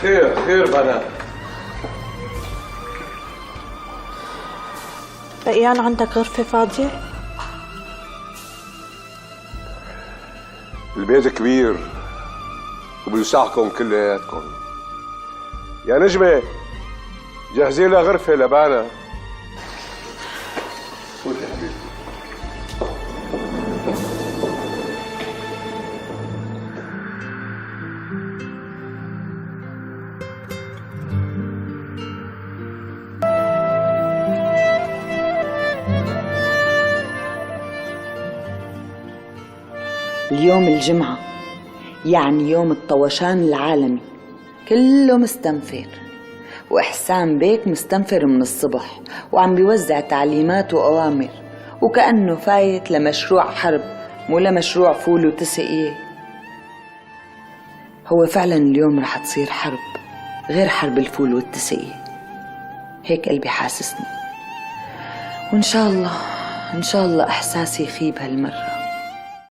خير خير بنات. بقيان عندك غرفة فاضية؟ البيت كبير وبيسعكم كلياتكم. يا نجمة جهزي لها غرفة لبانا. فوتي حبيبتي. اليوم الجمعة، يعني يوم الطوشان العالمي، كله مستنفر، وإحسان بيك مستنفر من الصبح وعم بيوزع تعليمات وأوامر وكأنه فايت لمشروع حرب مو لمشروع فول وتسقية. هو فعلا اليوم رح تصير حرب غير حرب الفول والتسقية، هيك قلبي حاسسني، وإن شاء الله إحساسي يخيب هالمرة.